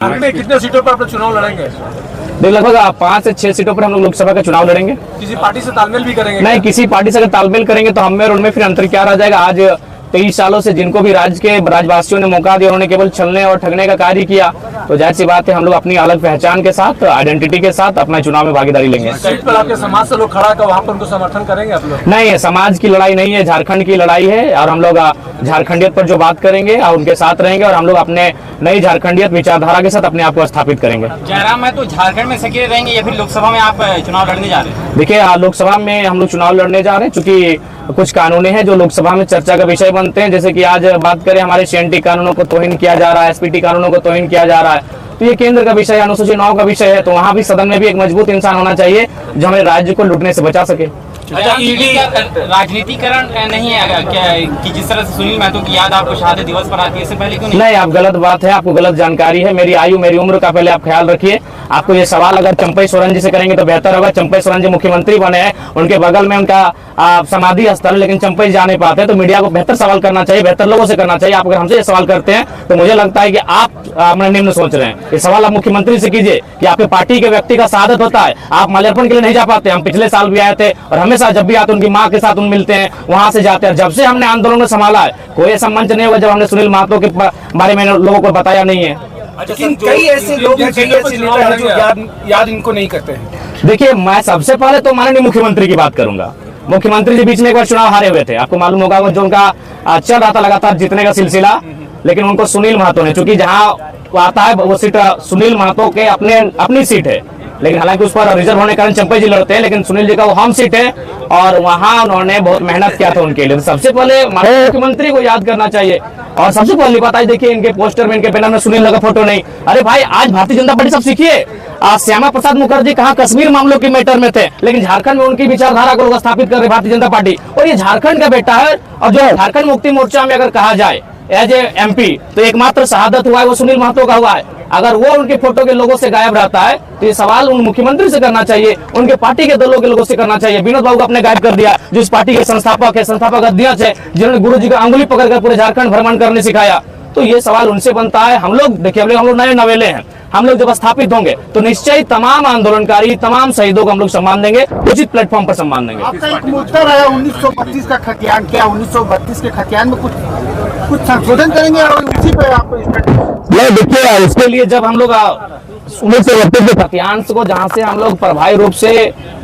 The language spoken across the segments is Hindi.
में कितने सीटों पर आप लोग चुनाव लड़ेंगे? देखिए लगभग 5 से 6 सीटों पर हम लोग लोकसभा का चुनाव लड़ेंगे। किसी पार्टी से तालमेल भी करेंगे? नहीं, किसी पार्टी से अगर तालमेल करेंगे तो हमें और उनमें फिर अंतर क्या रह जाएगा। आज 23 सालों से जिनको भी राज्यवासियों ने मौका दिया, उन्होंने केवल छलने और ठगने का कार्य किया, तो जाहिर सी बात है हम लोग अपनी अलग पहचान के साथ, आइडेंटिटी के साथ अपना चुनाव में भागीदारी लेंगे। सीट पर आपके समाज से लोग खड़ा कर वहाँ पर उनको समर्थन करेंगे आप लोग? नहीं, समाज की लड़ाई नहीं है, झारखंड की लड़ाई है और हम लोग झारखंडियत पर जो बात करेंगे और उनके साथ रहेंगे और हम लोग अपने नई झारखंडियत विचारधारा के साथ अपने आप को स्थापित करेंगे। जयराम है तो झारखंड में सक्रिय रहेंगे या फिर लोकसभा में आप चुनाव लड़ने जा रहे हैं? देखिए लोकसभा में हम लोग चुनाव लड़ने जा रहे हैं, चूंकि कुछ कानूनें हैं जो लोकसभा में चर्चा का विषय बनते हैं। जैसे कि आज बात करें, हमारे CNT कानूनों को तौहीन किया जा रहा है, SPT कानूनों को तौहीन किया जा रहा है, तो ये केंद्र का विषय है, अनुसूचित 9 का विषय है। तो वहाँ भी सदन में भी एक मजबूत इंसान होना चाहिए जो हमें राज्य को लूटने से बचा सके। अच्छा, राजनीतिकरण नहीं है क्या कि जिस तरह से सुनील महतो की याद आपको शहादत दिवस पर आती है, इससे पहले क्यों नहीं, आप गलत बात है, आपको गलत जानकारी है। मेरी आयु मेरी उम्र का पहले आप ख्याल रखिए। आपको ये सवाल अगर चंपई सोरेन जी से करेंगे तो बेहतर होगा। चंपई सोरेन जी मुख्यमंत्री बने हैं, उनके बगल में उनका समाधि स्थल, लेकिन चंपई जी जा नहीं पाते। तो मीडिया को बेहतर सवाल करना चाहिए, बेहतर लोगों से करना चाहिए। आप अगर हमसे ये सवाल करते हैं तो मुझे लगता है कि आप निम्न सोच रहे हैं। ये सवाल आप मुख्यमंत्री से कीजिए कि आपके पार्टी के व्यक्ति का शहादत होता है, आप माल्यार्पण के लिए नहीं जा पाते। हम पिछले साल भी आए थे और हमेशा जब भी आते उनकी माँ के साथ उन मिलते हैं, वहां से जाते हैं। जब से हमने आंदोलन में संभाला है, कोई ऐसा मंच नहीं होगा जब हमने सुनील महतो के बारे में लोगों को बताया नहीं है। लेकिन कई ऐसे लोग हैं, कई ऐसे नेता हैं जो याद इनको नहीं करते हैं। देखिए, मैं सबसे पहले तो माननीय मुख्यमंत्री की बात करूंगा। मुख्यमंत्री जी बीच में एक बार चुनाव हारे हुए थे, आपको मालूम होगा, वो जो उनका चल रहा था लगातार जीतने का सिलसिला, लेकिन उनको सुनील महतो ने, चूंकि जहां आता है वो सीट सुनील महतो के अपनी सीट है, लेकिन हालांकि उस पर रिजर्व होने के कारण चंपई जी लड़ते हैं, लेकिन सुनील जी का वो होम सीट है और वहां उन्होंने बहुत मेहनत किया था उनके लिए। तो सबसे पहले माननीय मुख्यमंत्री को याद करना चाहिए। और सबसे पहली बात, आज देखिए इनके पोस्टर में, इनके बैनर में सुनील लगा फोटो नहीं। अरे भाई, आज भारतीय जनता पार्टी सब सीखिए। श्यामा प्रसाद मुखर्जी कहाँ कश्मीर मामलों के मैटर में थे, लेकिन झारखंड में उनकी विचारधारा को लोग स्थापित कर रहे भारतीय जनता पार्टी, और ये झारखंड का बेटा है। और जो झारखंड मुक्ति मोर्चा में अगर कहा जाए एज ए MP, तो एकमात्र शहादत हुआ है वो सुनील महतो का हुआ है। अगर वो उनके फोटो के लोगों से गायब रहता है तो ये सवाल उन मुख्यमंत्री से करना चाहिए, उनके पार्टी के दलों के लोगों से करना चाहिए। विनोद बाबू को अपने गायब कर दिया, जो इस पार्टी के संस्थापक अध्यक्ष है, जिन्होंने गुरुजी का अंगुली पकड़कर पूरे झारखंड भ्रमण करने सिखाया। तो ये सवाल उनसे बनता है। हम लोग देखिए, हम लोग नए नवेले हैं, हम लोग जब स्थापित होंगे तो निश्चय तमाम आंदोलनकारी, तमाम शहीदों को हम लोग सम्मान देंगे, उचित प्लेटफॉर्म पर सम्मान देंगे। आपका एक मुद्दा रहा 1932 का खतियान, क्या 1932 के खतियान में कुछ संशोधन करेंगे और उसी पे आपको नहीं, देखिए इसके लिए जब हम लोग 1932 के खतियान को जहाँ से हम लोग प्रभावी रूप से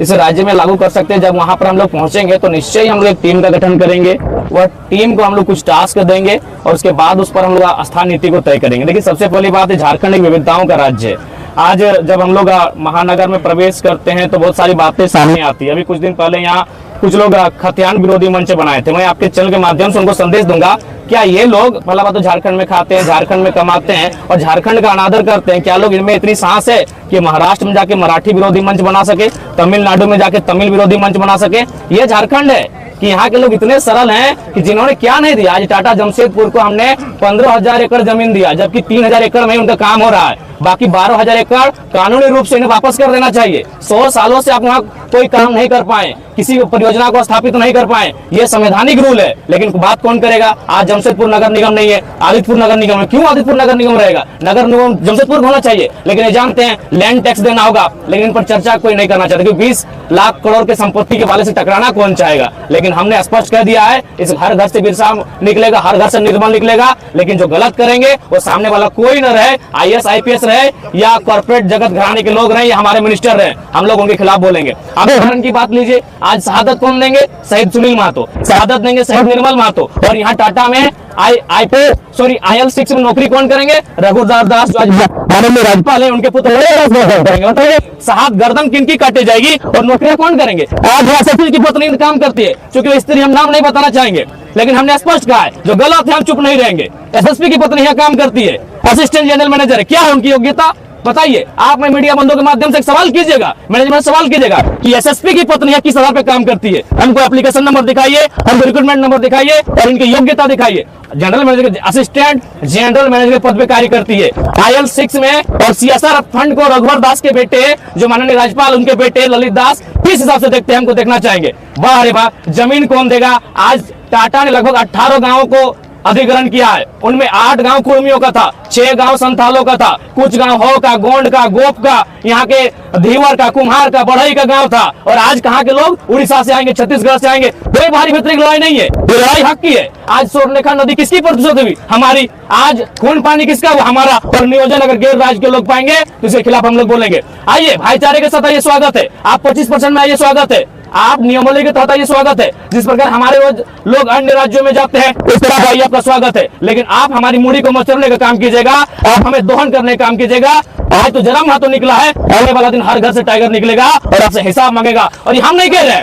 इस राज्य में लागू कर सकते हैं, जब वहां पर हम लोग पहुंचेंगे तो निश्चय हम लोग एक टीम का गठन करेंगे। वह टीम को हम लोग कुछ टास्क देंगे और उसके बाद उस पर हम लोग स्थान नीति को तय करेंगे। देखिए, सबसे पहली बात है, झारखंड एक विविधताओं का राज्य है। आज जब हम लोग महानगर में प्रवेश करते हैं तो बहुत सारी बातें सामने आती है। अभी कुछ दिन पहले यहाँ कुछ लोग खतियान विरोधी मंच बनाए थे। मैं आपके चैनल के माध्यम से उनको संदेश दूंगा, क्या ये लोग पहला बात तो झारखंड में खाते हैं, झारखंड में कमाते हैं और झारखंड का अनादर करते हैं? क्या लोग इनमें इतनी साहस है कि महाराष्ट्र में जाके मराठी विरोधी मंच बना सके, तमिलनाडु में जाके तमिल विरोधी मंच बना सके? ये झारखंड है कि यहाँ के लोग इतने सरल हैं कि जिन्होंने क्या नहीं दिया। आज टाटा जमशेदपुर को हमने 15,000 एकड़ जमीन दिया, जबकि 3,000 एकड़ में उनका काम हो रहा है, बाकी 12,000 एकड़ कानूनी रूप से इन्हें वापस कर देना चाहिए। 100 सालों से आप वहाँ कोई काम नहीं कर पाए, किसी परियोजना को स्थापित नहीं कर पाए, ये संवैधानिक रूल है। लेकिन बात कौन करेगा? आज जमशेदपुर नगर निगम नहीं है, आदित्यपुर नगर निगम है। क्यों आदित्यपुर नगर निगम रहेगा? नगर निगम जमशेदपुर होना चाहिए, लेकिन ये जानते हैं लैंड टैक्स देना होगा, लेकिन इन पर चर्चा कोई नहीं करना चाहता, क्योंकि 20 लाख करोड़ के संपत्ति के वाले से टकराना कौन चाहेगा। लेकिन हमने स्पष्ट कह दिया है, इस हर घर से बिरसा निकलेगा, हर घर से निर्मल निकलेगा, लेकिन जो गलत करेंगे वो सामने वाला कोई न रहे, IAS IPS रहे या कॉर्पोरेट जगत घराने के लोग रहे या हमारे मिनिस्टर रहे, हम लोग उनके खिलाफ बोलेंगे। अब उदाहरण की बात लीजिए, आज शहादत कौन देंगे? शहीद सुनील महतो। शहादत देंगे शहीद निर्मल महतो। और यहाँ टाटा में IL6 में नौकरी कौन करेंगे? रघुदास दास, जो आज माननीय राज्यपाल है, उनके पुत्र करेंगे। शहादत गर्दन किनकी काटे जाएगी और नौकरियां कौन करेंगे? आज SSP की पत्नी काम करती है, क्योंकि स्त्री हम नाम नहीं बताना चाहेंगे, लेकिन हमने स्पष्ट कहा है जो गलत है हम चुप नहीं रहेंगे। SSP की पत्नी यहाँ काम करती है, असिस्टेंट जनरल मैनेजर है, क्या है उनकी योग्यता बताइए? आप में मीडिया बंधुओं के माध्यम से एक सवाल कीजिएगा, मैनेजमेंट सवाल कीजिएगा कि SSP की पत्नी किस आधार पर काम करती है। हमको एप्लीकेशन नंबर दिखाइए, हमको रिक्रूटमेंट नंबर दिखाइए और इनकी योग्यता दिखाइए। General manager, assistant general manager पद पे कार्य करती है IL6 में। और CSR फंड को रघुवर दास के बेटे, जो माननीय राज्यपाल, उनके बेटे ललित दास, किस हिसाब से देखते हैं हमको देखना चाहेंगे। वाह रे वाह, जमीन कौन देगा? आज टाटा ने लगभग 18 गाँवों को अधिग्रहण किया है। उनमें 8 गांव कुर्मियों का था, 6 गांव संथालों का था, कुछ गांव हो का, गोंड का, गोप का, यहाँ के धीवर का, कुम्हार का, बढ़ई का गांव था। और आज कहाँ के लोग उड़ीसा से आएंगे, छत्तीसगढ़ से आएंगे। कोई भारी भीतरी लड़ाई नहीं है, ये लड़ाई हक की है। आज स्वर्णरेखा नदी किसकी प्रतिशत हुई? हमारी। आज खून पानी किसका? वो हमारा। और नियोजन अगर गैर राज्य के लोग पाएंगे तो इसके खिलाफ हम लोग बोलेंगे। आइए भाईचारे के साथ आइए, स्वागत है। आप 25% में आइए, स्वागत है। आप नियमावली के तहत आइए, स्वागत है। जिस प्रकार हमारे लोग अन्य राज्यों में जाते हैं उस तरह आइए, आपका स्वागत है। लेकिन आप हमारी मूड़ी को मचलने का काम कीजिएगा, आप हमें दोहन करने का काम कीजिएगा। आज तो जन्म हाथों निकला है, आने वाला दिन हर घर से टाइगर निकलेगा और आपसे हिसाब मांगेगा। और ये हम नहीं कह रहे,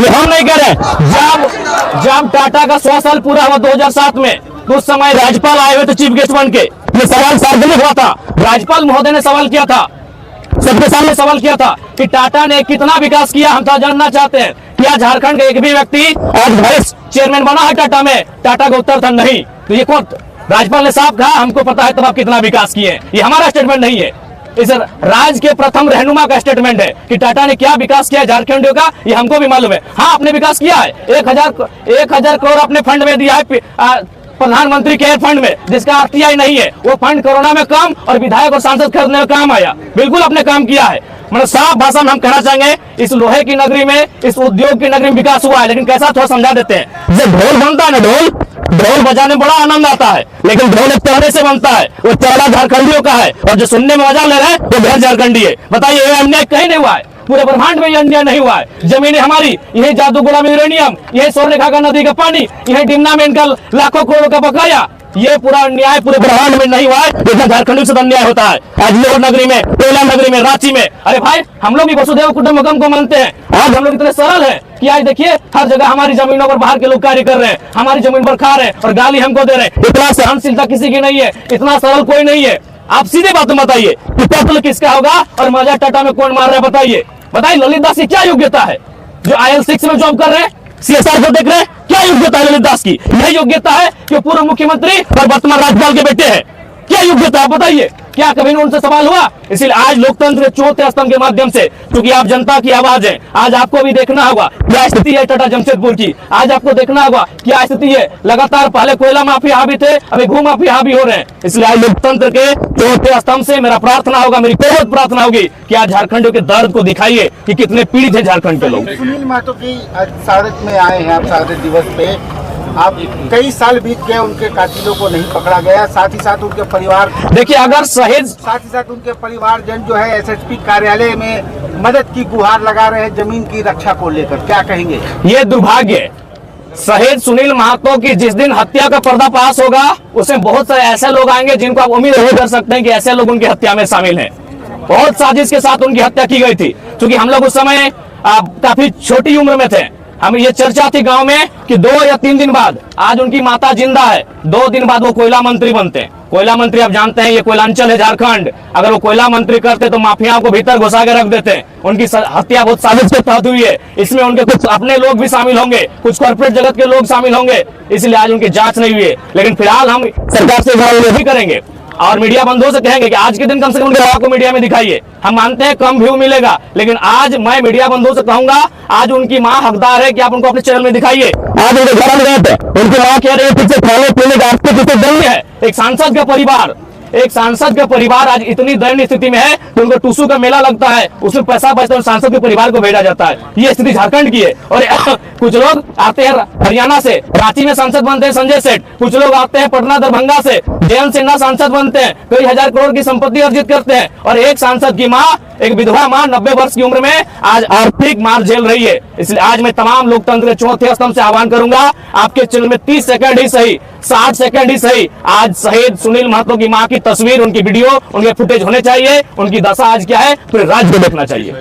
ये हम नहीं कह रहे। जब टाटा का 100 साल पूरा हुआ 2007 में, तो उस समय राज्यपाल आए हुए थे चीफ गेस्ट बन के। ये सवाल सार्वजनिक हुआ था, राज्यपाल महोदय ने सवाल किया था, सबके सामने सवाल किया था कि टाटा ने कितना विकास किया। हम तो जानना चाहते हैं, क्या झारखंड का एक भी व्यक्ति आज वाइस चेयरमैन बना है टाटा में? टाटा का उत्तर था नहीं। तो ये कौन? राज्यपाल ने साफ कहा, हमको पता है तब आप कितना विकास किए। ये हमारा स्टेटमेंट नहीं है, इस राज्य के प्रथम रहनुमा का स्टेटमेंट है कि टाटा ने क्या विकास किया झारखंडियों का, ये हमको भी मालूम है। हाँ, आपने विकास किया है। 1000 करोड़ अपने फंड में दिया है, प्रधानमंत्री केयर फंड में, जिसका RTI नहीं है। वो फंड कोरोना में काम और विधायक और सांसद खरीदने में काम आया। बिल्कुल आपने काम किया है। मतलब साफ भाषा में हम कहना चाहेंगे, इस लोहे की नगरी में, इस उद्योग की नगरी में विकास हुआ है। लेकिन कैसा, थोड़ा समझा देते हैं। जब ढोल बनता है ना, ढोल बजाने में बड़ा आनंद आता है, लेकिन ढोल एक चढ़ने से बनता है। वो चढ़ा झारखंडियों का है, और जो सुनने में मजा ले रहे हैं वो गैर झारखंडी है। बताइए, ये अन्याय कहीं नहीं हुआ है, पूरे ब्रह्मांड में ये अन्याय नहीं हुआ है। जमीनें हमारी, यही जादू गोला में यूरेनियम, यही स्वर्णरेखा का नदी का पानी, यही डिमना में इनका लाखों करोड़ों का बकाया। ये पूरा अन्याय पूरे ब्रह्मांड में नहीं हुआ है, जितना झारखंड से अन्याय होता है। आज लोहर नगरी में, कोयला नगरी में, रांची में। अरे भाई, हम लोग भी वसुधैव कुटुंबकम को मानते हैं। आज हम लोग इतने सरल हैं कि आज देखिए हर जगह हमारी जमीनों पर बाहर के लोग कार्य कर रहे हैं, हमारी जमीन पर खा रहे हैं और गाली हमको दे रहे हैं। इतना सहनशीलता किसी की नहीं है, इतना सरल कोई नहीं है। आप सीधे बात बताइए कि कत्ल किसका होगा और मजा टाटा में कौन मार रहा है? बताइए, ललित दास की क्या योग्यता है जो IL6 में जॉब कर रहे हैं, CSR को देख रहे हैं? क्या योग्यता है ललित दास की? यही योग्यता है कि पूर्व मुख्यमंत्री और वर्तमान राज्यपाल के बेटे हैं। क्या योग्यता है बताइए? क्या कभी उनसे सवाल हुआ? इसलिए आज लोकतंत्र के चौथे स्तंभ के माध्यम से, क्योंकि आप जनता की आवाज है, आज आपको भी देखना होगा क्या स्थिति है टाटा जमशेदपुर की। आज आपको देखना होगा क्या स्थिति है। लगातार पहले कोयला माफिया हावी थे, अभी भू माफिया हावी हो रहे हैं। इसलिए आज लोकतंत्र के चौथे स्तंभ से मेरा प्रार्थना होगा, मेरी बहुत प्रार्थना होगी कि आज झारखंडियों के दर्द को दिखाइए कि कितने पीड़ित है झारखंड के लोग। सुनील महतो की शहादत में आए हैं आप, शहादत दिवस पे आप, कई साल बीत गए, उनके कातिलों को नहीं पकड़ा गया। साथ ही साथ उनके परिवार, देखिए अगर शहीद, साथ ही साथ उनके परिवारजन जो है SSP कार्यालय में मदद की गुहार लगा रहे हैं जमीन की रक्षा को लेकर, क्या कहेंगे? ये दुर्भाग्य है। शहीद सुनील महतो की जिस दिन हत्या का पर्दाफाश होगा, उसमें बहुत सारे ऐसे लोग आएंगे जिनको आप उम्मीद नहीं कर सकते हैं कि ऐसे लोग उनकी हत्या में शामिल हैं। बहुत साजिश के साथ उनकी हत्या की गई थी, क्योंकि हम लोग उस समय काफी छोटी उम्र में थे। हमें ये चर्चा थी गांव में कि 2 या 3 दिन बाद, आज उनकी माता जिंदा है, 2 दिन बाद वो कोयला मंत्री बनते हैं। कोयला मंत्री आप जानते हैं, ये कोयलांचल है झारखंड। अगर वो कोयला मंत्री करते तो माफियाओं को भीतर घुसा के रख देते हैं। उनकी हत्या बहुत साजिश के तहत हुई है। इसमें उनके कुछ अपने लोग भी शामिल होंगे, कुछ कॉर्पोरेट जगत के लोग शामिल होंगे, इसलिए आज उनकी जांच नहीं हुई है। लेकिन फिलहाल हम सरकार से भी करेंगे और मीडिया बंधुओं से कहेंगे कि आज के दिन कम से कम उनके को मीडिया में दिखाइए। हम मानते हैं कम व्यू मिलेगा, लेकिन आज मैं मीडिया बंधुओं से कहूंगा, आज उनकी मां हकदार है कि आप उनको अपने चैनल में दिखाइए। आज उनके घर में रहते, उनकी मां कह रही है पीछे खाने पीने का आपके पीछे दंड है। एक सांसद का परिवार आज इतनी दयनीय स्थिति में है कि उनको टूसू का मेला लगता है, उसमें पैसा बचता है, सांसद के परिवार को भेजा जाता है। ये स्थिति झारखंड की है। और कुछ लोग आते हैं हरियाणा से, रांची में सांसद बनते हैं संजय सेठ, कुछ लोग आते हैं पटना दरभंगा से, जयंत सिन्हा सांसद बनते हैं, कई हजार करोड़ की संपत्ति अर्जित करते हैं। और एक सांसद की माँ, एक विधवा माँ 90 वर्ष की उम्र में आज आर्थिक मार झेल रही है। इसलिए आज मैं तमाम लोकतंत्र के चौथे स्तंभ से आह्वान करूंगा, आपके चैनल में 30 सेकंड ही सही, 60 सेकंड ही सही, आज शहीद सुनील महतो की मां की तस्वीर, उनकी वीडियो, उनके फुटेज होने चाहिए। उनकी दशा आज क्या है पूरे राज्य को देखना चाहिए।